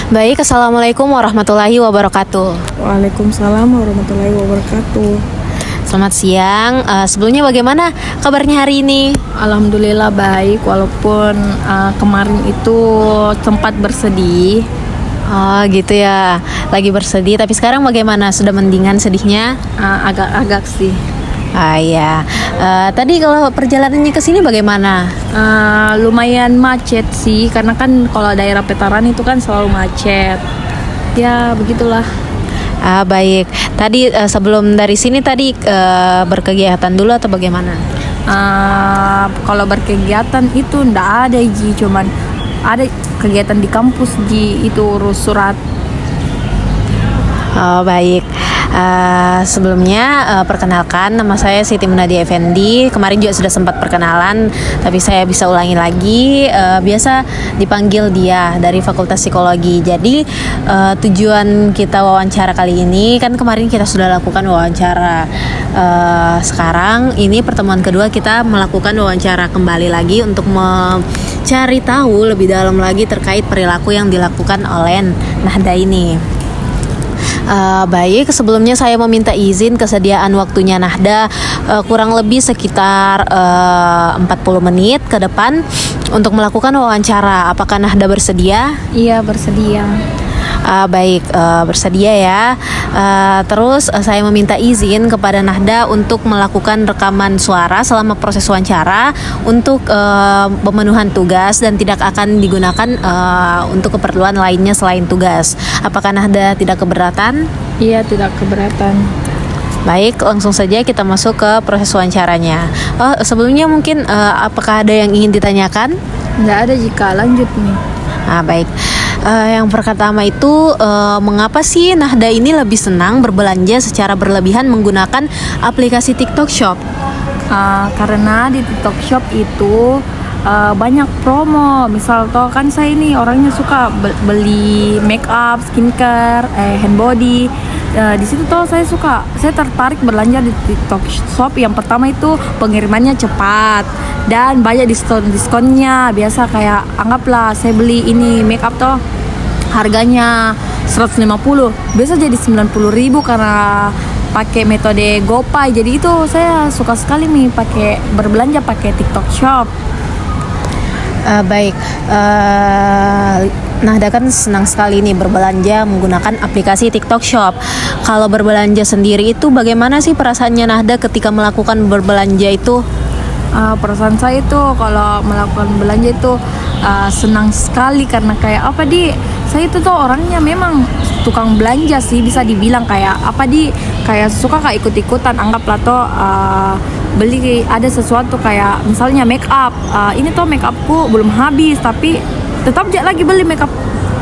Baik, Assalamualaikum warahmatullahi wabarakatuh. Waalaikumsalam warahmatullahi wabarakatuh. Selamat siang. Sebelumnya bagaimana kabarnya hari ini? Alhamdulillah baik, walaupun kemarin itu sempat bersedih. Oh gitu ya, lagi bersedih. Tapi sekarang bagaimana? Sudah mendingan sedihnya? Agak-agak sih. Iya. Tadi kalau perjalanannya ke sini bagaimana? Lumayan macet sih, karena kan kalau daerah Petaran itu kan selalu macet. Ya begitulah. Baik. Tadi sebelum dari sini tadi berkegiatan dulu atau bagaimana? Kalau berkegiatan itu ndak ada Ji, cuman ada kegiatan di kampus Ji, itu urus surat. Oh baik. Sebelumnya perkenalkan, nama saya Siti Munadia Effendi. Kemarin juga sudah sempat perkenalan, tapi saya bisa ulangi lagi. Biasa dipanggil Dia dari Fakultas Psikologi. Jadi tujuan kita wawancara kali ini, kan kemarin kita sudah lakukan wawancara. Sekarang ini pertemuan kedua, kita melakukan wawancara kembali lagi untuk mencari tahu lebih dalam lagi terkait perilaku yang dilakukan oleh Nahda ini. Baik, sebelumnya saya meminta izin kesediaan waktunya Nahda kurang lebih sekitar 40 menit ke depan untuk melakukan wawancara. Apakah Nahda bersedia? Iya, bersedia. Baik, bersedia ya. Terus saya meminta izin kepada Nahda untuk melakukan rekaman suara selama proses wawancara untuk pemenuhan tugas dan tidak akan digunakan untuk keperluan lainnya selain tugas. Apakah Nahda tidak keberatan? Iya, tidak keberatan. Baik, langsung saja kita masuk ke proses wawancaranya. Sebelumnya mungkin apakah ada yang ingin ditanyakan? Nggak ada, jika lanjut nih. Baik. Yang pertama itu mengapa sih Nahda ini lebih senang berbelanja secara berlebihan menggunakan aplikasi TikTok Shop? Karena di TikTok Shop itu banyak promo. Misal toh kan saya ini orangnya suka beli make up, skincare, hand body. Di situ toh saya tertarik belanja di TikTok Shop. Yang pertama itu pengirimannya cepat dan banyak diskonnya. Biasa kayak anggaplah saya beli ini make up toh harganya 150, biasa jadi 90.000 karena pakai metode GoPay. Jadi itu saya suka sekali nih berbelanja pakai TikTok Shop. Baik, Nahda kan senang sekali nih berbelanja menggunakan aplikasi TikTok Shop. Kalau berbelanja sendiri itu bagaimana sih perasaannya Nahda ketika melakukan berbelanja itu? Perasaan saya itu kalau melakukan belanja itu senang sekali, karena kayak saya itu tuh orangnya memang tukang belanja sih, bisa dibilang kayak suka kayak ikut-ikutan. Anggaplah toh beli ada sesuatu kayak misalnya make up, ini tuh make upku belum habis tapi tetap lagi beli make up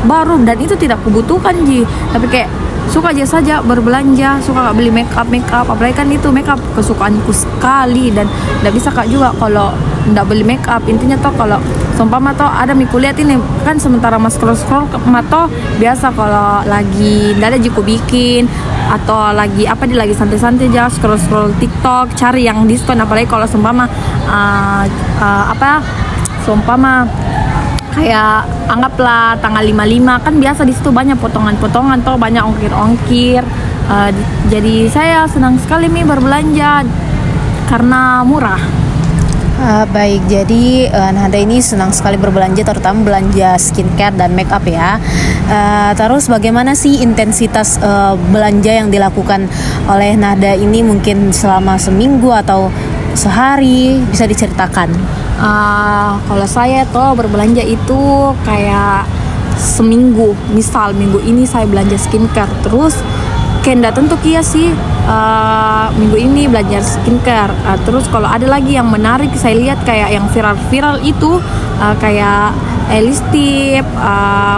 baru, dan itu tidak kebutuhan Ji, tapi kayak suka aja saja berbelanja, suka beli make up, apalagi kan itu make up kesukaanku sekali, dan tidak bisa kak juga kalau tidak beli make up. Intinya toh kalau seumpama toh ada miku lihat ini kan, sementara mas scroll mato biasa kalau lagi tidak ada jiku bikin atau lagi santai-santai aja scroll TikTok cari yang diskon, apalagi kalau seumpama kayak anggaplah tanggal 55 kan biasa di situ banyak potongan-potongan toh, banyak ongkir-ongkir. Jadi saya senang sekali nih berbelanja karena murah. Baik, jadi Nahda ini senang sekali berbelanja, terutama belanja skincare dan make up ya. Terus bagaimana sih intensitas belanja yang dilakukan oleh Nahda ini, mungkin selama seminggu atau sehari, bisa diceritakan? Kalau saya tuh berbelanja itu kayak seminggu. Misal minggu ini saya belanja skincare, terus kenda tentu kia sih minggu ini belanja skincare. Terus kalau ada lagi yang menarik saya lihat kayak yang viral itu kayak lipstick,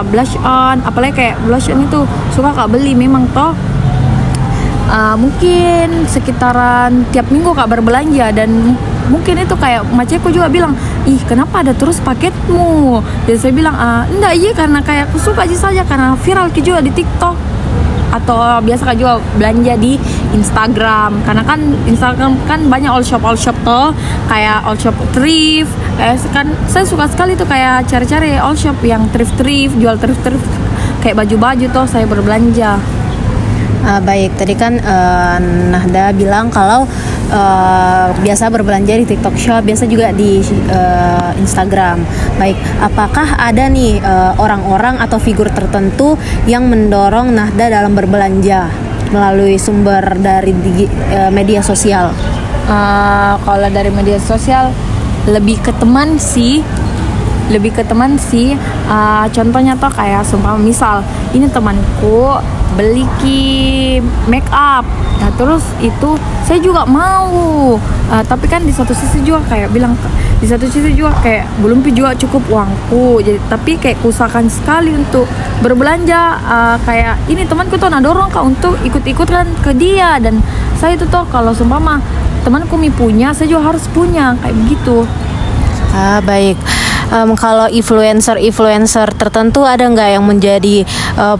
blush on, apalagi kayak blush on itu suka kak beli memang toh. Mungkin sekitaran tiap minggu kak berbelanja, dan mungkin itu kayak macetku juga bilang, ih kenapa ada terus paketmu? Jadi saya bilang enggak, iya karena kayak aku suka aja saja karena viral juga di TikTok. Atau biasa kak juga belanja di Instagram, karena kan Instagram kan banyak all shop toh, kayak all shop thrift. Kan saya suka sekali tuh kayak cari-cari all shop yang thrift jual thrift kayak baju-baju toh saya berbelanja. Baik, tadi kan Nahda bilang kalau biasa berbelanja di TikTok Shop, biasa juga di Instagram. Baik, apakah ada nih orang-orang atau figur tertentu yang mendorong Nahda dalam berbelanja melalui sumber dari media sosial? Kalau dari media sosial lebih ke teman sih. Contohnya tuh kayak sumpah, misal ini temanku beli make up, nah terus itu saya juga mau, tapi kan di satu sisi juga kayak belum juga cukup uangku, jadi tapi kayak kuusahakan sekali untuk berbelanja, kayak ini temanku tuh dorong kak untuk ikut-ikutan ke dia, dan saya itu tuh kalau sumpah temanku punya, saya juga harus punya, kayak begitu. Baik. Kalau influencer tertentu ada nggak yang menjadi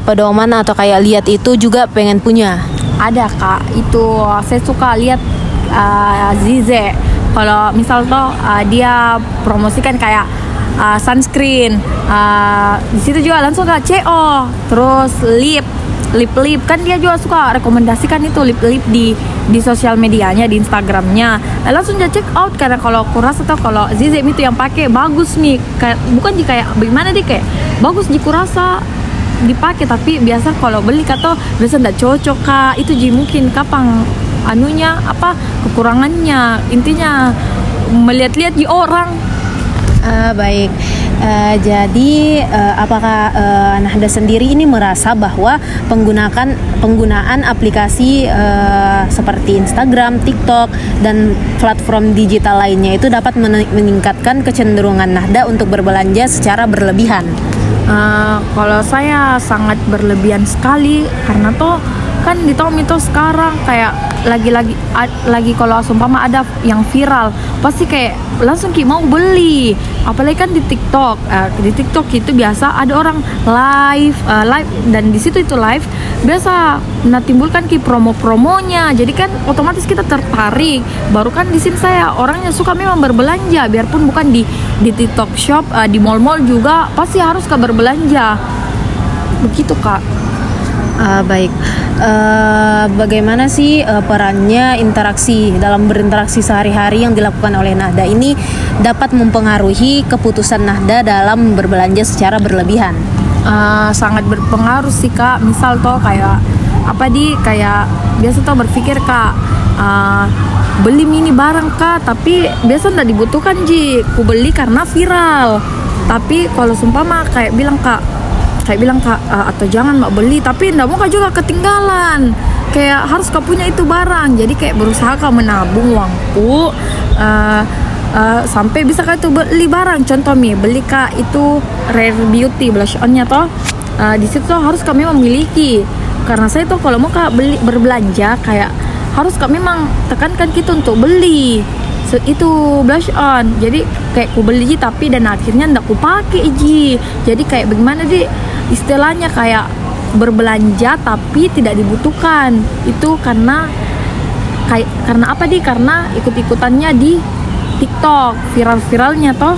pedoman atau kayak lihat itu juga pengen punya? Ada kak, itu saya suka lihat Zize. Kalau misal tuh dia promosikan kayak sunscreen, di situ juga langsung kak CO. Terus lip kan dia juga suka rekomendasikan itu lip di sosial medianya, di Instagramnya. Langsung dia check out, karena kalau aku rasa tuh kalau Zize itu yang pakai bagus nih, bukan kayak bagaimana deh, kayak bagus aku rasa dipakai, tapi biasa kalau beli kata biasa nggak cocok kak, itu mungkin kapan kekurangannya, intinya melihat-lihat di orang. Baik. Jadi apakah Nahda sendiri ini merasa bahwa penggunaan aplikasi seperti Instagram, TikTok, dan platform digital lainnya itu dapat meningkatkan kecenderungan Nahda untuk berbelanja secara berlebihan? Kalau saya sangat berlebihan sekali, karena tuh kan di Tom itu sekarang kayak lagi kalau sumpama ada yang viral pasti kayak langsung mau beli, apalagi kan di TikTok. Di TikTok itu biasa ada orang live dan di situ itu live biasa timbulkan promo-promonya, jadi kan otomatis kita tertarik. Baru kan di sini saya orangnya suka memang berbelanja, biarpun bukan di TikTok Shop, di mall-mall juga pasti harus berbelanja, begitu kak. Baik, bagaimana sih perannya dalam berinteraksi sehari-hari yang dilakukan oleh Nahda ini dapat mempengaruhi keputusan Nahda dalam berbelanja secara berlebihan? Sangat berpengaruh sih kak. Misal toh kayak kayak biasa toh berpikir kak, beli mini barang kak, tapi biasa nggak dibutuhkan ku beli karena viral. Tapi kalau sumpama kayak bilang kak, atau jangan mak beli, tapi ndak mau kak juga ketinggalan, kayak harus kak punya itu barang. Jadi kayak berusaha kak menabung uangku sampai bisa kak itu beli barang. Contoh beli kak itu Rare Beauty blush onnya toh, di situ toh harus kami memiliki, karena saya tuh kalau mau kak berbelanja kayak harus kak memang tekankan kita untuk beli itu blush on. Jadi kayak ku beli tapi dan akhirnya ndak ku pakai jadi kayak bagaimana istilahnya kayak berbelanja tapi tidak dibutuhkan. Itu karena karena ikut-ikutannya di TikTok, viral-viralnya toh.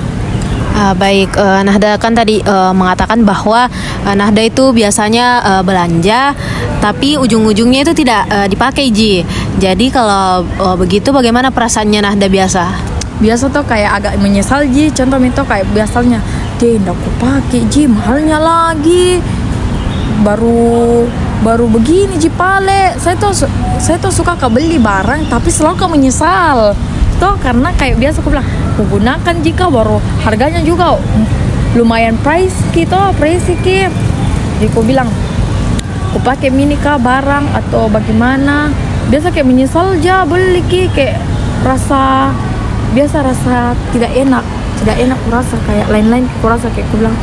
Baik, Nahda kan tadi mengatakan bahwa Nahda itu biasanya belanja tapi ujung-ujungnya itu tidak dipakai Jadi kalau begitu bagaimana perasaannya Nahda Biasa tuh kayak agak menyesal contoh itu kayak biasanya ndak aku pakai mahalnya lagi, baru begini pale. Saya tuh suka beli barang tapi selalu menyesal toh, karena kayak biasa aku bilang aku gunakan jika baru harganya juga lumayan pricey. Jadi aku bilang aku pakai mini barang atau bagaimana, biasa kayak menyesal beli kayak rasa tidak enak aku rasa kayak lain-lain. Aku rasa kayak aku bilang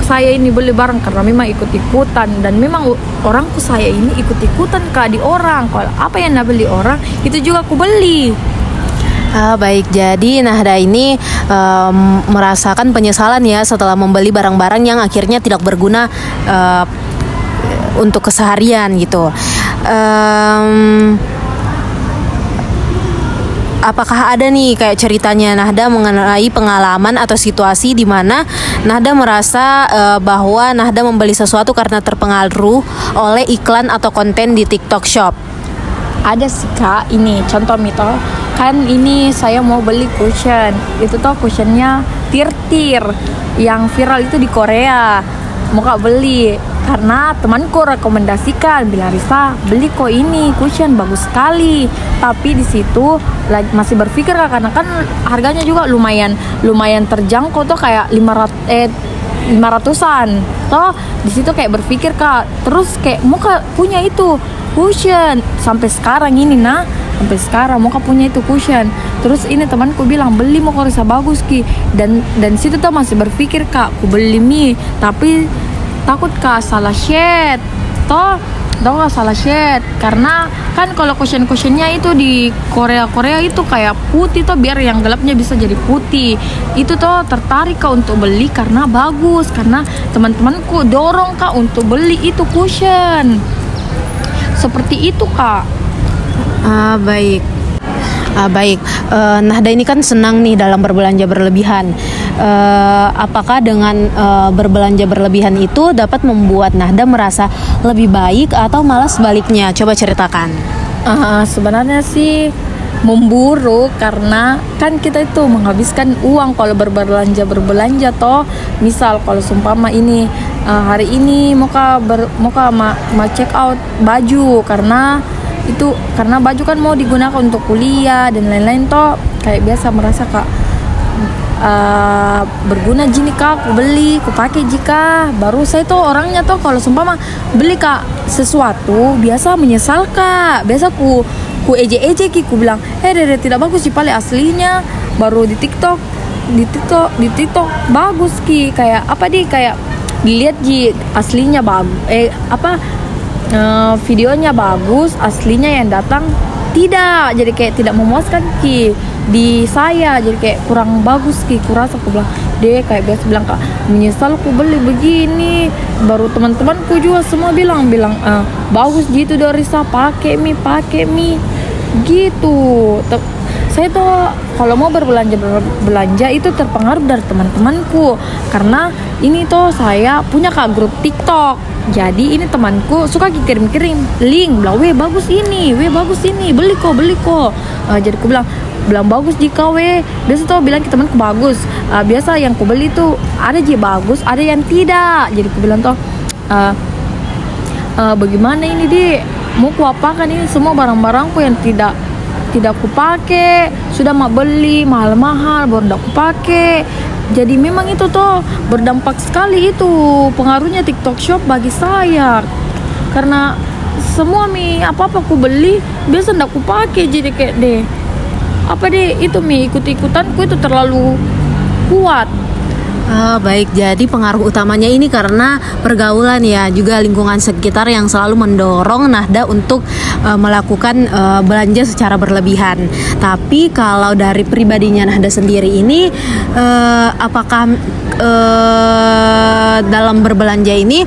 saya ini beli barang karena memang ikut-ikutan, dan memang orangku saya ini ikut-ikutan kak di orang. Kalau apa yang nak beli orang itu juga aku beli. Baik, jadi Nahda ini merasakan penyesalan ya setelah membeli barang-barang yang akhirnya tidak berguna untuk keseharian gitu. apakah ada nih kayak ceritanya Nahda mengenai pengalaman atau situasi di mana Nahda merasa bahwa Nahda membeli sesuatu karena terpengaruh oleh iklan atau konten di TikTok Shop? Ada sih Kak, ini contoh mito. Kan ini saya mau beli cushion. Itu tuh cushionnya tir-tir yang viral itu di Korea. Mau Kak beli karena temanku rekomendasikan, bilang Risa beli kok ini cushion bagus sekali. Tapi di situ masih berpikir Kak, karena kan harganya juga lumayan terjangkau tuh, kayak 500-an. Toh di situ kayak berpikir Kak, terus kayak mau Kak punya itu cushion sampai sekarang ini sampai sekarang mau punya itu cushion. Terus ini temanku bilang beli mau Risa bagus Ki, dan situ tuh masih berpikir Kak aku beli mie, tapi takut Kak salah shade toh Kak salah shade, karena kan kalau cushion-cushionnya itu di Korea itu kayak putih tuh, biar yang gelapnya bisa jadi putih. Itu tuh tertarik Kak untuk beli karena bagus, karena teman-temanku dorong Kak untuk beli itu cushion. Seperti itu Kak. Baik. Nahda ini kan senang nih dalam berbelanja berlebihan. Apakah dengan berbelanja berlebihan itu dapat membuat Nahda merasa lebih baik atau malah sebaliknya? Coba ceritakan. Sebenarnya sih memburuk, karena kan kita itu menghabiskan uang kalau berbelanja toh. Misal kalau seumpama ini hari ini mau check out baju, karena baju kan mau digunakan untuk kuliah dan lain-lain toh, kayak biasa merasa Kak berguna jini Kak, aku beli, aku pakai jika baru. Saya tuh orangnya tuh kalau seumpama beli Kak sesuatu biasa menyesal Kak, biasa ku eje Ki, ku bilang Dede tidak bagus sih paling aslinya, baru di TikTok bagus Ki, kayak apa kayak dilihat Ji aslinya bagus, videonya bagus, aslinya yang datang tidak, jadi kayak tidak memuaskan Ki di saya, jadi kayak kurang bagus Ki, kurasa. Aku bilang kayak biasa bilang Kak menyesal aku beli begini, baru teman-temanku juga semua bilang bagus gitu dari Risa, pakai mie gitu. Saya tuh kalau mau berbelanja itu terpengaruh dari teman-temanku, karena ini tuh saya punya Kak grup TikTok. Jadi ini temanku suka kirim link, bilang bagus ini, beli kok. Jadi aku bilang bagus jika biasa tuh bilang ke temanku bagus. Biasa yang ku beli tuh ada bagus, ada yang tidak. Jadi aku bilang tuh bagaimana ini mau ku apakan ini semua barang-barangku yang tidak ku pakai, sudah mau beli mahal-mahal baru tidak ku pakai. Jadi memang itu tuh berdampak sekali itu pengaruhnya TikTok Shop bagi saya, karena semua apa-apa ku beli biasa tidak ku pakai. Jadi kayak itu ikut-ikutanku itu terlalu kuat. Baik, jadi pengaruh utamanya ini karena pergaulan ya, juga lingkungan sekitar yang selalu mendorong Nahda untuk melakukan belanja secara berlebihan. Tapi kalau dari pribadinya Nahda sendiri ini, apakah dalam berbelanja ini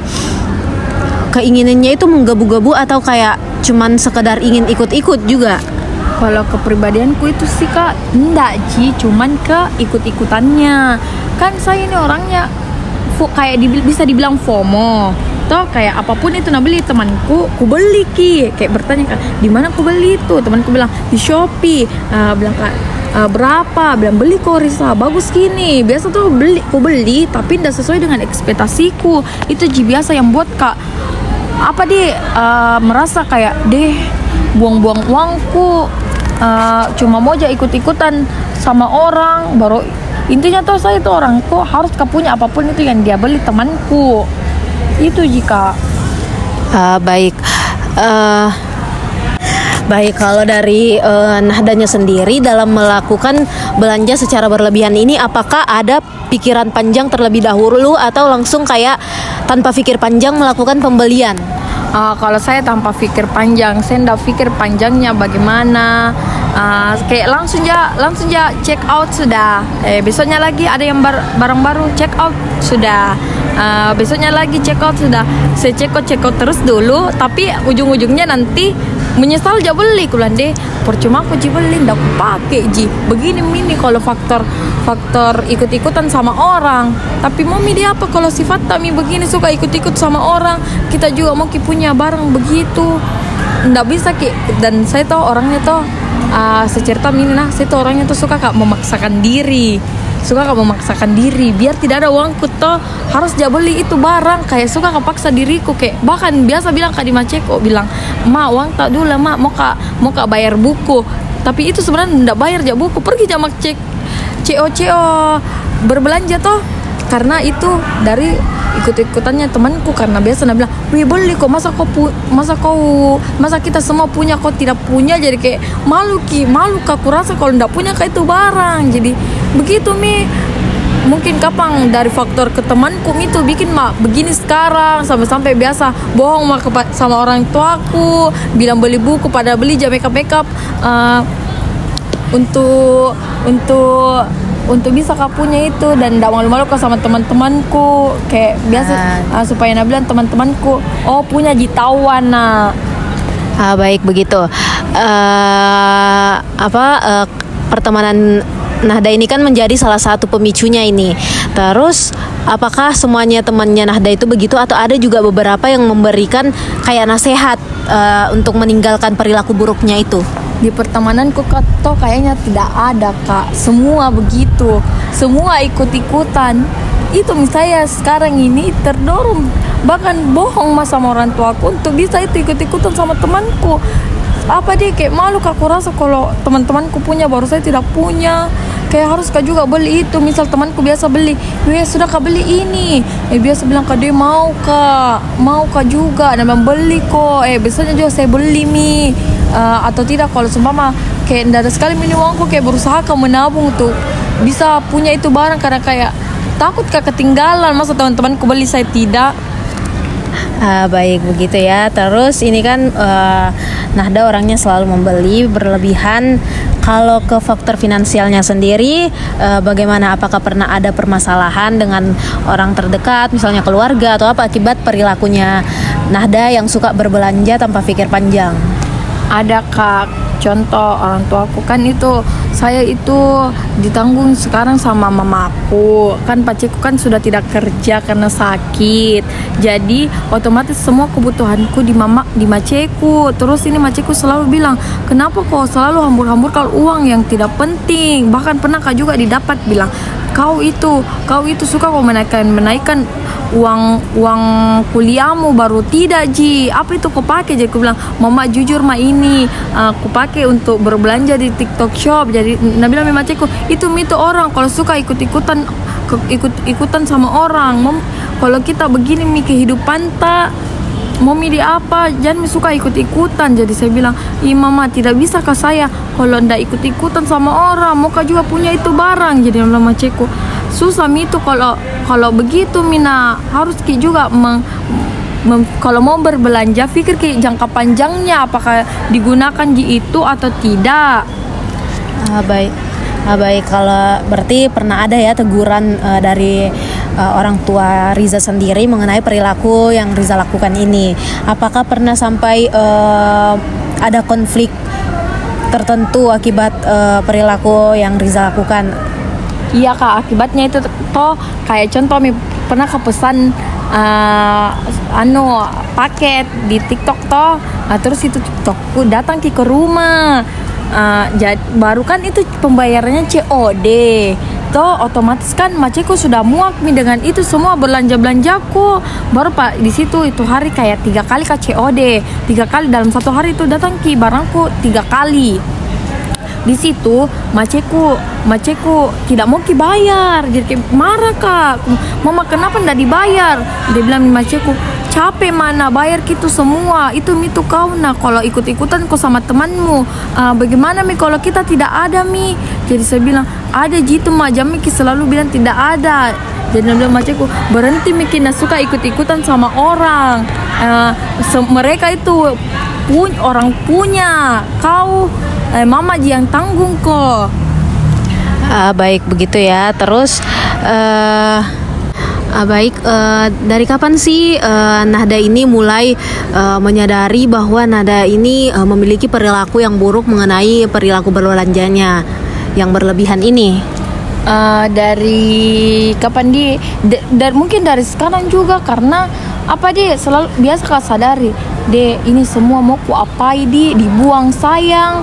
keinginannya itu menggebu-gebu atau kayak cuman sekedar ingin ikut-ikut juga? Kalau kepribadianku itu sih Kak enggak Ci, cuman ikut-ikutannya. Kan saya ini orangnya kayak bisa dibilang FOMO toh, kayak apapun itu beli temanku ku beli Ki, kayak bertanya Kak di mana ku beli itu, temanku bilang di Shopee. Bilang Kak berapa, bilang beli kok Risa bagus gini. Biasa tuh ku beli tapi tidak sesuai dengan ekspektasiku. Itu biasa yang buat Kak merasa kayak buang-buang uangku, cuma mau aja ikut-ikutan sama orang. Baru intinya tuh saya tuh orang kok harus punya apapun itu yang dia beli temanku itu jika. Baik, kalau dari Nahdanya sendiri dalam melakukan belanja secara berlebihan ini, apakah ada pikiran panjang terlebih dahulu atau langsung kayak tanpa pikir panjang melakukan pembelian? Kalau saya tanpa pikir panjang, saya tidak pikir panjangnya bagaimana. Kayak langsung ya check out sudah. Besoknya lagi ada yang barang baru, check out sudah. Besoknya lagi check out sudah. Saya check out terus dulu, tapi ujung-ujungnya nanti menyesal aja beli, kulan deh percuma aku ji beli, ndak aku pakai ji. Begini mini kalau faktor ikut-ikutan sama orang. Tapi mami dia apa kalau sifat kami begini suka ikut-ikut sama orang, kita juga mau punya barang begitu, ndak bisa ki. Dan saya tahu orangnya tuh secerita mini nah, saya tuh orangnya tuh suka kak memaksakan diri biar tidak ada uangku toh harus dia beli itu barang, kayak suka kepaksa diriku, kayak bahkan biasa bilang kak di Maceko bilang, "Ma, uang tak dulu, Ma, mau kak bayar buku." Tapi itu sebenarnya ndak bayar aja buku, pergi aja cek CO berbelanja toh, karena itu dari ikut-ikutannya temanku, karena biasa dia bilang, "Wih, beli kok, masa kita semua punya kok tidak punya." Jadi kayak malu aku rasa kalau ndak punya kayak itu barang. Jadi begitu mi, mungkin kapan dari faktor ke temanku itu bikin begini sekarang, sampai biasa bohong sama orang tuaku, bilang beli buku pada beli aja makeup untuk bisa punya itu, dan tidak malu-malu sama teman-temanku kayak biasa supaya bilang teman-temanku punya jitawan baik begitu. Pertemanan Nahda ini kan menjadi salah satu pemicunya ini. Terus apakah semuanya temannya Nahda itu begitu, atau ada juga beberapa yang memberikan kayak nasihat untuk meninggalkan perilaku buruknya itu? Di pertemananku kayaknya tidak ada kak, semua begitu, semua ikut-ikutan. Itu misalnya sekarang ini terdorong, bahkan bohong sama orang tuaku untuk bisa itu ikut-ikutan sama temanku. Apa dia kayak malu kak, aku rasa kalau teman-temanku punya baru saya tidak punya. Kayak harus kak juga beli itu, misal temanku biasa beli, sudah kak beli ini, biasa bilang kak dia mau kak juga, dan beli kok, biasanya juga saya beli atau tidak kalau seumpama kayak tidak ada sekali mini uangku, kayak berusaha kak menabung tuh bisa punya itu barang, karena kayak takut kak ketinggalan, masa teman-temanku beli saya tidak. Baik begitu ya. Terus ini kan Nahda orangnya selalu membeli berlebihan. Kalau ke faktor finansialnya sendiri, bagaimana? Apakah pernah ada permasalahan dengan orang terdekat, misalnya keluarga atau apa, akibat perilakunya Nahda yang suka berbelanja tanpa pikir panjang? Ada kak, contoh orang tuaku kan itu, saya itu ditanggung sekarang sama mamaku, kan paciku kan sudah tidak kerja karena sakit, jadi otomatis semua kebutuhanku di maceku. Terus ini maceku selalu bilang, "Kenapa kok selalu hambur-hambur kalau uang yang tidak penting?" Bahkan pernah kak juga didapat bilang, kau itu suka kok menaikkan uang kuliahmu baru tidak ji, apa itu kau pakai? Jadi aku bilang, "Mama jujur ini aku pakai untuk berbelanja di TikTok Shop." Jadi Nabila memang cekku itu orang kalau suka ikut-ikutan sama orang. Kalau kita begini kehidupan tak mau di apa, jangan suka ikut-ikutan. Jadi saya bilang, "Mama tidak bisa kah saya kalau ndak ikut-ikutan sama orang, mau kah juga punya itu barang." Jadi mama cekku susah itu kalau begitu Mina, harus juga kalau mau berbelanja pikir jangka panjangnya, apakah digunakan itu atau tidak. Baik, kalau berarti pernah ada ya teguran dari orang tua Riza sendiri mengenai perilaku yang Riza lakukan ini. Apakah pernah sampai ada konflik tertentu akibat perilaku yang Riza lakukan? Iya kak, akibatnya itu toh kayak contoh pernah kepesan paket di TikTok toh, terus itu TikTokku datang ke rumah, baru kan itu pembayarannya COD toh, otomatis kan maceku sudah muak dengan itu semua belanjaku, baru pak di situ itu hari kayak 3 kali kak COD, 3 kali dalam satu hari itu datang ke barangku 3 kali. Di situ maceku tidak mau bayar, jadi marah kak, "Mama kenapa ndak dibayar?" Dia bilang maceku, "Capek mana bayar gitu semua, itu kau kalau ikut-ikutan kau sama temanmu, bagaimana kalau kita tidak ada Jadi saya bilang, "Ada gitu jam selalu bilang tidak ada." Jadi dia bilang maceku, "Berhenti suka ikut-ikutan sama orang, mereka itu orang punya, kau mama yang tanggung kok." Baik begitu ya. Terus Baik, dari kapan sih Nahda ini mulai menyadari bahwa Nahda ini memiliki perilaku yang buruk mengenai perilaku berbelanjanya yang berlebihan ini? Dari kapan dari mungkin dari sekarang juga, karena apa selalu biasa kak sadari ini semua mau ku apai dibuang sayang,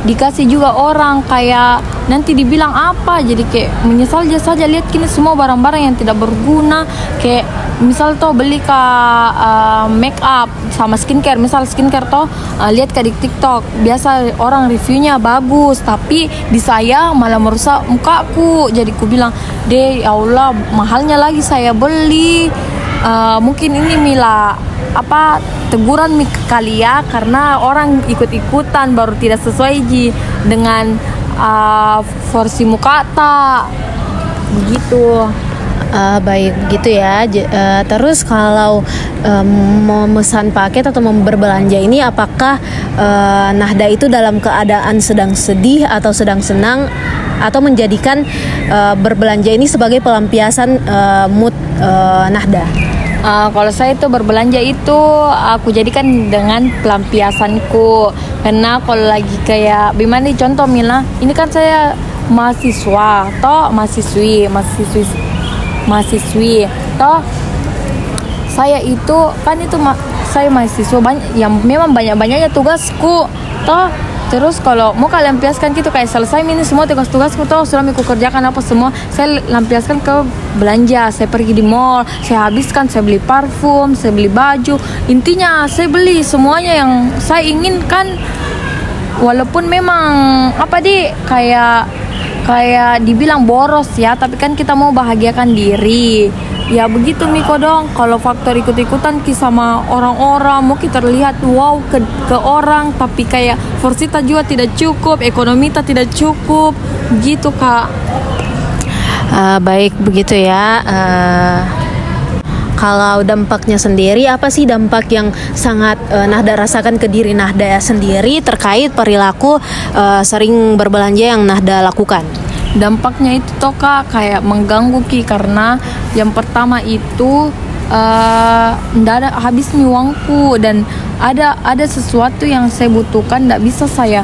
dikasih juga orang kayak nanti dibilang apa, jadi kayak menyesal saja lihat kini semua barang-barang yang tidak berguna. Kayak misal toh beli ke make up sama skincare, misal skincare toh lihat ke di TikTok biasa orang reviewnya bagus, tapi di saya malah merusak mukaku. Jadi ku bilang ya Allah, mahalnya lagi saya beli. Mungkin ini mila teguran kali ya, karena orang ikut-ikutan baru tidak sesuai dengan versi muka begitu. Baik gitu ya. Terus kalau memesan paket atau berbelanja ini, apakah Nahda itu dalam keadaan sedang sedih atau sedang senang, atau menjadikan berbelanja ini sebagai pelampiasan mood Nahda? Kalau saya itu berbelanja itu aku jadikan dengan pelampiasanku, karena kalau lagi kayak gimana contoh Mila, ini kan saya mahasiswa atau mahasiswi toh saya itu kan saya mahasiswa yang memang banyak-banyaknya tugasku toh. Terus kalau mau kalian lampiaskan gitu kayak selesai ini semua tugas-tugasku tuh sudah aku kerjakan apa semua, saya lampiaskan ke belanja. Saya pergi di mall, saya habiskan, saya beli parfum, saya beli baju, intinya saya beli semuanya yang saya inginkan. Walaupun memang kayak dibilang boros ya, tapi kan kita mau bahagiakan diri. Ya begitu Miko dong. Kalau faktor ikut-ikutan sama orang-orang, mau kita terlihat wow ke orang, tapi kayak forsita juga tidak cukup, ekonomi kita tidak cukup, gitu kak. Baik begitu ya. Kalau dampaknya sendiri, apa sih dampak yang sangat Nahda rasakan ke diri Nahda sendiri terkait perilaku sering berbelanja yang Nahda lakukan? Dampaknya itu toh kak kayak mengganggu karena yang pertama itu ndak ada habis uangku, dan ada sesuatu yang saya butuhkan ndak bisa saya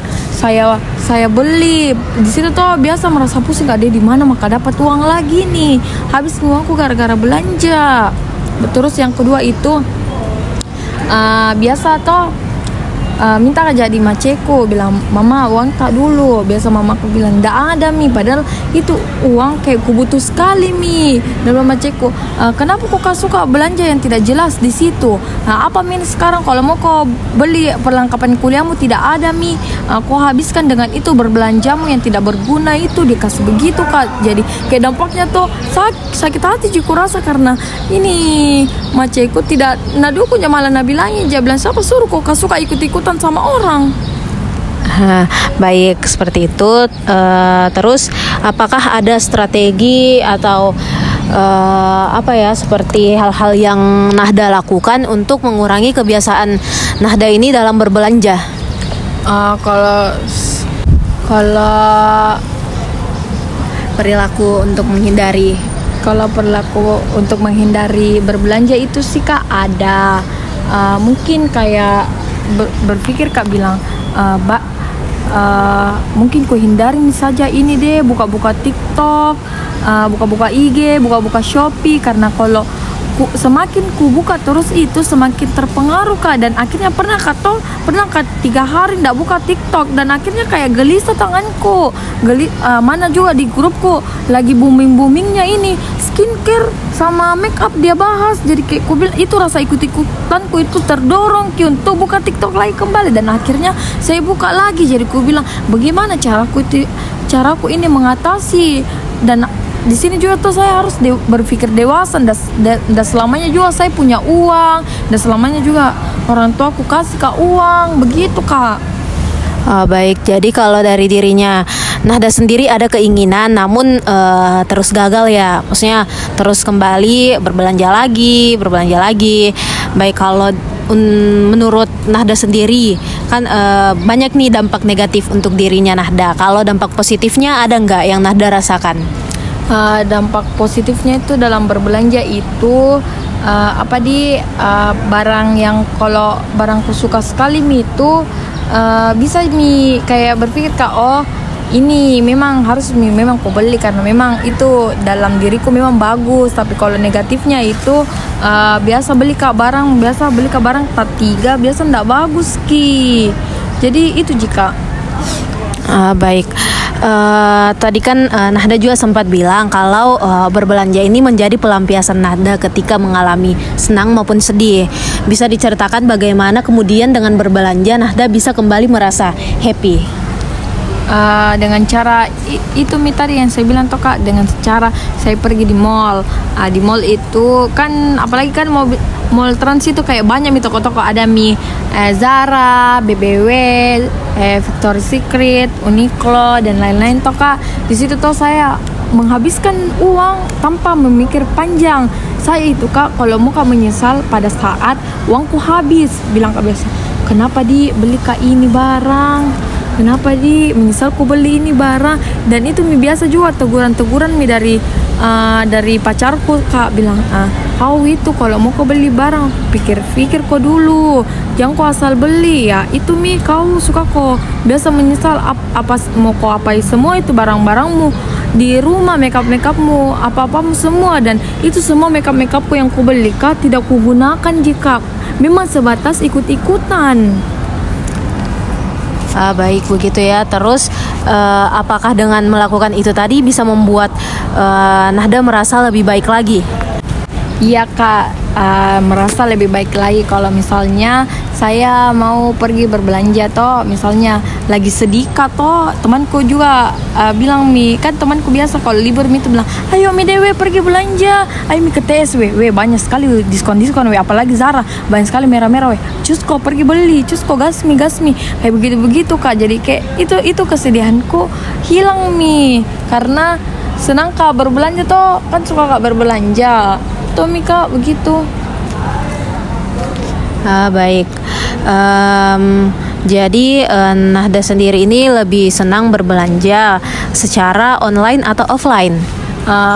beli. Di situ tuh biasa merasa pusing, gak ada di mana maka dapat uang lagi nih, habis uangku gara-gara belanja. Terus yang kedua itu biasa toh minta jadi maceku, bilang mama uang tak dulu. Biasa mamaku bilang ndak ada mi, padahal itu uang kayak ku butuh sekali mi. Dan maceku kenapa kau suka belanja yang tidak jelas di situ? Apa mi sekarang kalau mau kau beli perlengkapan kuliahmu tidak ada mi, kau habiskan dengan itu berbelanjamu yang tidak berguna itu. Dikasih begitu kak, jadi kayak dampaknya tuh sakit hati juga rasa, karena ini maceku tidak naduku malah nabilangin, dia bilang siapa suruh kau suka ikut-ikut sama orang. Baik seperti itu. Terus apakah ada strategi atau seperti hal-hal yang Nahda lakukan untuk mengurangi kebiasaan Nahda ini dalam berbelanja? Kalau perilaku untuk menghindari berbelanja itu sih kak ada. Mungkin kayak berpikir kak bilang mungkin ku hindarin saja ini deh, buka-buka TikTok, buka-buka IG, buka-buka Shopee, karena kalau semakin ku buka terus itu semakin terpengaruh kak. Dan akhirnya pernah 3 hari ndak buka TikTok, dan akhirnya kayak gelisah tanganku. Mana juga di grupku lagi boomingnya ini skincare sama make up dia bahas, jadi kayak ku bilang itu rasa ikut-ikutanku itu terdorong untuk buka TikTok lagi kembali. Dan akhirnya saya buka lagi, jadi ku bilang bagaimana caraku ini mengatasi. Dan di sini juga tuh saya harus berpikir dewasa, dan selamanya juga saya punya uang, dan selamanya juga orang tua aku kasih kak uang, begitu kak. Baik, jadi kalau dari dirinya Nahda sendiri ada keinginan namun terus gagal ya, maksudnya terus kembali berbelanja lagi. Baik, kalau menurut Nahda sendiri kan banyak nih dampak negatif untuk dirinya Nahda. Kalau dampak positifnya ada nggak yang Nahda rasakan? Dampak positifnya itu dalam berbelanja itu barang yang kalau barangku suka sekali itu bisa kayak berpikir ini memang harus memang ku beli karena memang itu dalam diriku memang bagus. Tapi kalau negatifnya itu biasa beli barang tak 3 biasa ndak bagus ki. Jadi itu jika baik. Tadi kan Nahda juga sempat bilang kalau berbelanja ini menjadi pelampiasan Nahda ketika mengalami senang maupun sedih. Bisa diceritakan bagaimana kemudian dengan berbelanja Nahda bisa kembali merasa happy? Dengan cara itu tadi yang saya bilang toh Kak, dengan cara saya pergi di mall. Di mall itu kan apalagi kan mall Trans itu kayak banyak toko-toko, ada Zara, BBW, Victoria's Secret, Uniqlo dan lain-lain toh Kak. Di situ toh saya menghabiskan uang tanpa memikir panjang. Saya itu Kak kalau mau menyesal pada saat uangku habis, bilang Kak biasa, kenapa beli Kak ini barang? Kenapa menyesal ku beli ini barang? Dan itu biasa juga teguran-teguran dari pacarku Kak, bilang kau itu kalau mau kau beli barang pikir-pikir kau dulu, jangan kau asal beli ya. Itu kau suka kau biasa menyesal mau kau apai semua itu barang-barangmu di rumah, makeup-makeupmu, apa-apamu semua. Dan itu semua makeup-makeupku yang ku beli Kak tidak ku gunakan jika memang sebatas ikut-ikutan. Baik begitu ya. Terus apakah dengan melakukan itu tadi bisa membuat Nahda merasa lebih baik lagi? Iya Kak, merasa lebih baik lagi kalau misalnya saya mau pergi berbelanja toh, misalnya lagi sedih Kak toh, temanku juga bilang kan temanku biasa kalau libur itu bilang, ayo dewe pergi belanja, ayo ke TS banyak sekali diskon apalagi Zara banyak sekali merah-merah cus kok pergi beli, cus kok gasmi kayak begitu Kak. Jadi kayak itu kesedihanku hilang karena senang Kak berbelanja toh, kan suka Kak berbelanja toh Kak begitu. Baik. Jadi Nahda sendiri ini lebih senang berbelanja secara online atau offline?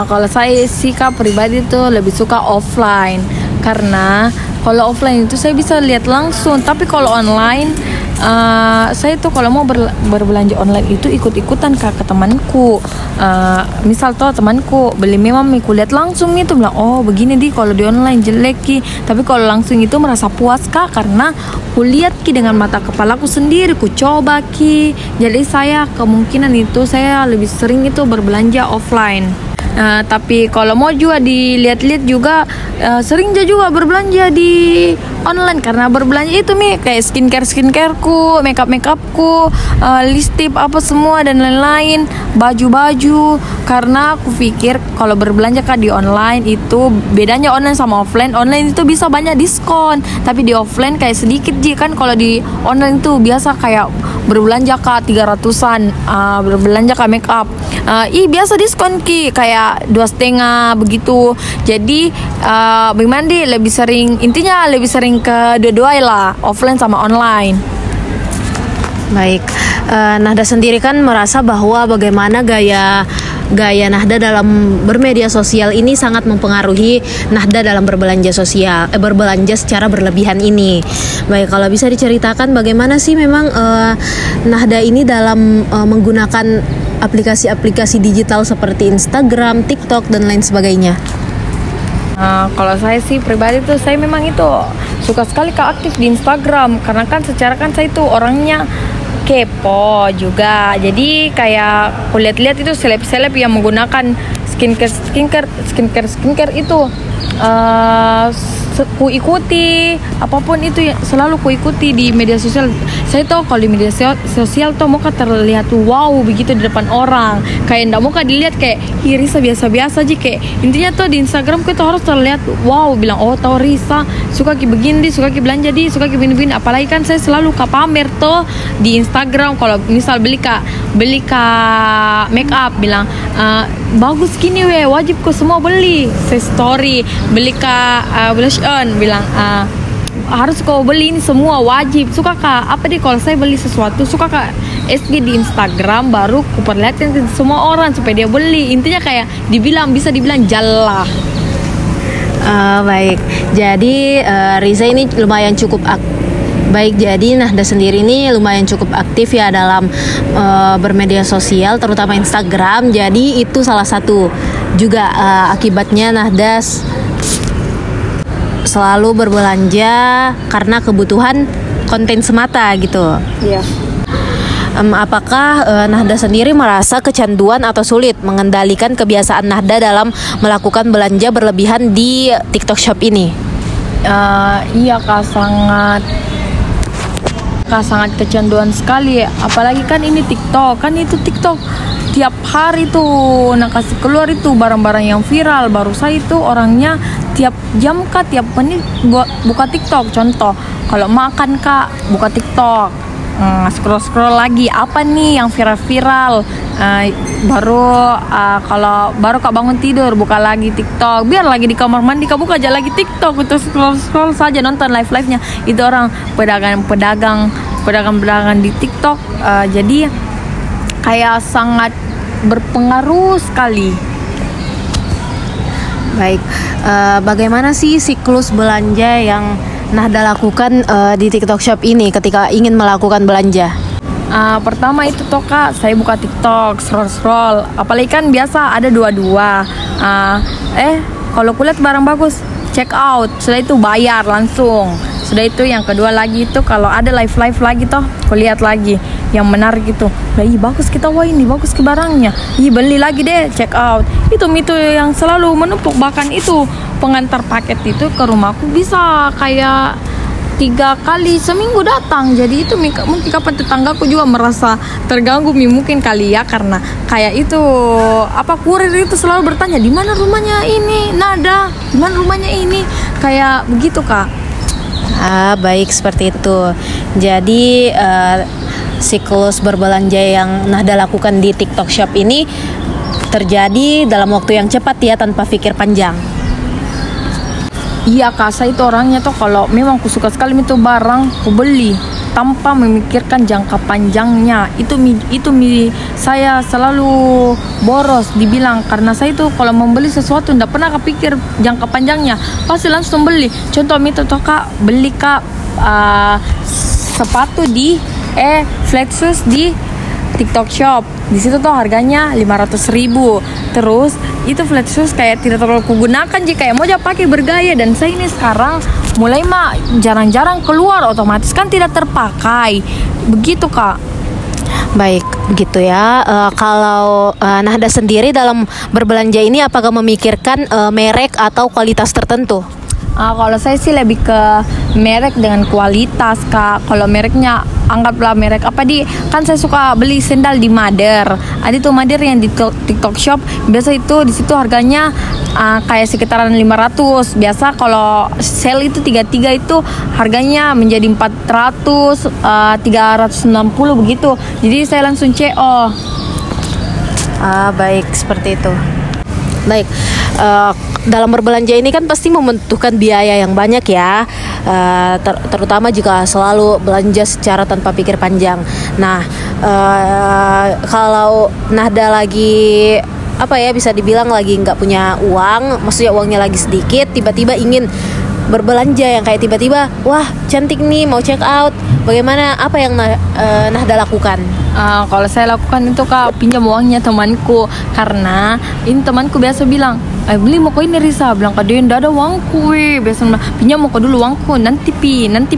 Kalau saya sih Kak pribadi tuh lebih suka offline, karena kalau offline itu saya bisa lihat langsung. Tapi kalau online saya tuh kalau mau berbelanja online itu ikut-ikutan ke temanku. Misal tuh temanku beli memang ku lihat langsung itu bilang, oh begini kalau di online jelek ki. Tapi kalau langsung itu merasa puas Kak, karena ku lihat ki dengan mata kepalaku sendiri, ku coba ki. Jadi saya kemungkinan itu saya lebih sering itu berbelanja offline. Tapi kalau mau juga dilihat-lihat juga sering juga berbelanja di online, karena berbelanja itu kayak skincareku, makeupku, lipstick apa semua dan lain-lain, baju. Karena aku pikir kalau berbelanja Kak di online itu bedanya online sama offline. Online itu bisa banyak diskon, tapi di offline kayak sedikit kan. Kalau di online itu biasa kayak berbelanja Kak 300-an, berbelanja Kak makeup biasa diskon ki kayak 2,5 begitu. Jadi bagaimana lebih sering ke dua-dua lah, offline sama online. Baik, Nahda sendiri kan merasa bahwa bagaimana gaya Nahda dalam bermedia sosial ini sangat mempengaruhi Nahda dalam berbelanja secara berlebihan ini. Baik, kalau bisa diceritakan bagaimana sih memang Nahda ini dalam menggunakan aplikasi-aplikasi digital seperti Instagram, TikTok dan lain sebagainya? Kalau saya sih pribadi tuh saya memang itu suka sekali Kak aktif di Instagram, karena kan secara saya itu orangnya kepo juga. Jadi kayak aku lihat-lihat itu seleb yang menggunakan skincare itu ku ikuti, apapun itu selalu ku ikuti di media sosial. Saya tahu kalau di media sosial tuh mau terlihat wow begitu di depan orang, kayak ndak mau dilihat kayak Risa biasa-biasa aja. Kayak intinya tuh di Instagram kita harus terlihat wow, bilang oh tahu Risa suka begini, suka belanja suka begini. Apalagi kan saya selalu pamer tuh di Instagram kalau misal beli make up, bilang bagus gini wajib kok semua beli. Saya story beli blush on, bilang harus kau beli ini semua wajib. Suka Kak kalau saya beli sesuatu suka Kak SG di Instagram, baru ku perlihatkan ke semua orang supaya dia beli. Intinya kayak bisa dibilang jalah. Baik, jadi Riza ini lumayan cukup baik, jadi Nahda sendiri ini lumayan cukup aktif ya dalam bermedia sosial, terutama Instagram. Jadi itu salah satu juga akibatnya Nahda selalu berbelanja karena kebutuhan konten semata gitu. Iya. Apakah Nahda sendiri merasa kecanduan atau sulit mengendalikan kebiasaan Nahda dalam melakukan belanja berlebihan di TikTok Shop ini? Iya Kak, sangat kecanduan sekali. Apalagi kan ini TikTok, tiap hari tuh kasih keluar itu barang-barang yang viral. Baru saya itu orangnya tiap jam Kak, tiap menit buka TikTok. Contoh, kalau makan Kak, buka TikTok, scroll lagi apa nih yang viral. Baru Kak bangun tidur, buka lagi TikTok. Biar lagi di kamar mandi Kak buka aja lagi TikTok, itu scroll saja, nonton live-nya itu orang pedagang di TikTok. Jadi kayak sangat berpengaruh sekali. Baik, bagaimana sih siklus belanja yang Nahda lakukan di TikTok Shop ini ketika ingin melakukan belanja? Pertama itu toh Kak, saya buka TikTok, scroll. Apalagi kan biasa ada dua-dua. Kalau kulihat barang bagus, check out. Sudah itu bayar langsung. Sudah itu yang kedua lagi itu kalau ada live lagi toh, kulihat lagi yang menarik gitu. Bagus kita, wah ini bagus ke barangnya. Beli lagi deh, check out. Itu yang selalu menumpuk. Bahkan itu pengantar paket itu ke rumahku bisa kayak 3 kali seminggu datang. Jadi itu mungkin kapan tetanggaku juga merasa terganggu mungkin kali ya, karena kayak itu kurir itu selalu bertanya di mana rumahnya ini Nada, di mana rumahnya ini, kayak begitu Kak. Baik, seperti itu. Jadi siklus berbelanja yang Nahda lakukan di TikTok Shop ini terjadi dalam waktu yang cepat ya, tanpa pikir panjang. Iya Kak, saya itu orangnya tuh kalau memang aku suka sekali itu barang, aku beli tanpa memikirkan jangka panjangnya. Itu saya selalu boros dibilang, karena saya itu kalau membeli sesuatu tidak pernah kepikir jangka panjangnya, pasti langsung beli. Contoh itu tuh Kak, beli Kak sepatu di flat shoes di TikTok Shop. Di situ tuh harganya 500.000. Terus itu flat shoes kayak tidak terlalu kugunakan, jika mau pakai bergaya. Dan saya ini sekarang mulai jarang-jarang keluar, otomatis kan tidak terpakai. Begitu Kak. Baik, begitu ya. Kalau Nahda sendiri dalam berbelanja ini apakah memikirkan merek atau kualitas tertentu? Kalau saya sih lebih ke merek dengan kualitas Kak. Kalau mereknya anggaplah merek kan saya suka beli sendal di Mother. Ada tuh Mother yang di TikTok Shop. Biasa itu di situ harganya kayak sekitaran 500. Biasa kalau sale itu 33 itu harganya menjadi 400, 360 begitu. Jadi saya langsung CO. Baik, seperti itu. Baik, dalam berbelanja ini kan pasti membutuhkan biaya yang banyak ya, terutama jika selalu belanja secara tanpa pikir panjang. Nah, kalau Nahda lagi bisa dibilang lagi nggak punya uang, maksudnya uangnya lagi sedikit, tiba-tiba ingin berbelanja yang kayak tiba-tiba, wah cantik nih, mau check out. Bagaimana, apa yang Nahda lakukan? Kalau saya lakukan itu Kak, pinjam uangnya temanku, karena ini temanku biasa bilang, beli mau kau ini Risa, bilang Kak Dia ndak ada uangku, biasa pinjam mau kau dulu uangku, nanti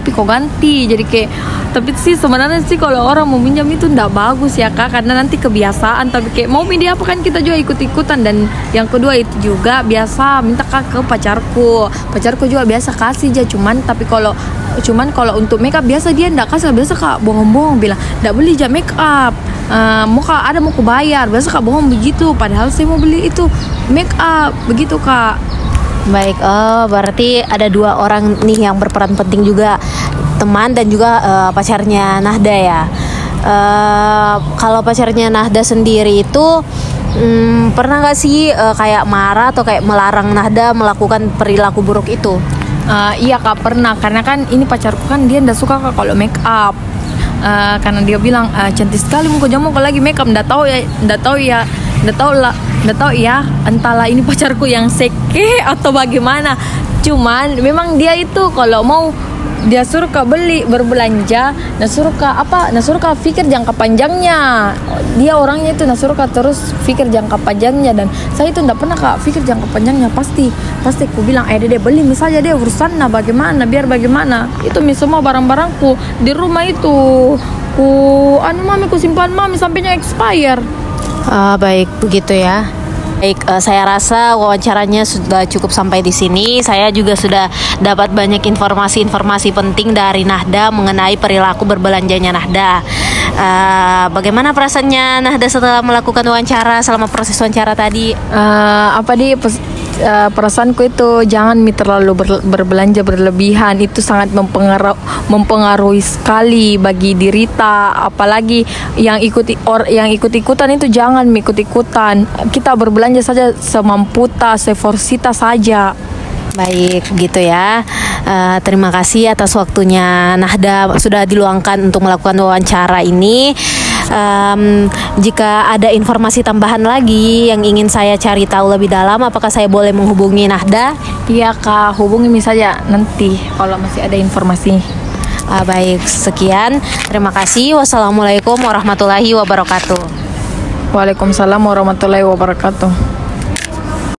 kau ganti. Jadi kayak, tapi sih sebenarnya sih kalau orang mau pinjam itu ndak bagus ya Kak, karena nanti kebiasaan. Tapi kayak mau media apa kan kita juga ikut-ikutan. Dan yang kedua itu juga biasa minta Kak ke pacarku juga biasa kasih aja. Cuman kalau untuk makeup biasa dia ndak kasih, biasa Kak bohong-bohong bilang ndak beli aja makeup, mau ku bayar, biasa Kak bohong begitu, padahal saya mau beli itu makeup begitu Kak. Baik, berarti ada 2 orang nih yang berperan penting juga, teman dan juga pacarnya Nahda ya. Kalau pacarnya Nahda sendiri itu pernah nggak sih kayak marah atau kayak melarang Nahda melakukan perilaku buruk itu? Iya Kak, pernah, karena kan ini pacarku kan dia ndak suka Kak kalau make up. karena dia bilang cantik sekali muka jamu kalau lagi makeup. Nggak tahu ya entahlah ini pacarku yang seke atau bagaimana. Cuman memang dia itu kalau mau dia suruh kau beli berbelanja, suruh kau pikir jangka panjangnya. Dia orangnya itu suruh kau terus pikir jangka panjangnya, dan saya itu tidak pernah kak pikir jangka panjangnya. Pasti aku bilang deh beli misalnya deh urusan bagaimana biar bagaimana itu semua barang-barangku di rumah itu mami ku simpan mami sampainya expire. Baik begitu ya. Baik, saya rasa wawancaranya sudah cukup sampai di sini. Saya juga sudah dapat banyak informasi-informasi penting dari Nahda mengenai perilaku berbelanjanya Nahda. Bagaimana perasaannya Nahda setelah melakukan wawancara selama proses wawancara tadi? Perasaanku itu jangan terlalu berbelanja berlebihan, itu sangat mempengaruhi sekali bagi dirita. Apalagi yang ikut-ikutan itu jangan ikut-ikutan. Kita berbelanja saja semamputa, seforsita saja. Baik, gitu ya. Terima kasih atas waktunya Nahda sudah diluangkan untuk melakukan wawancara ini. Jika ada informasi tambahan lagi yang ingin saya cari tahu lebih dalam, apakah saya boleh menghubungi Nahda? Iya kak, hubungi saja nanti kalau masih ada informasi. Baik, sekian. Terima kasih. Wassalamualaikum warahmatullahi wabarakatuh. Waalaikumsalam warahmatullahi wabarakatuh.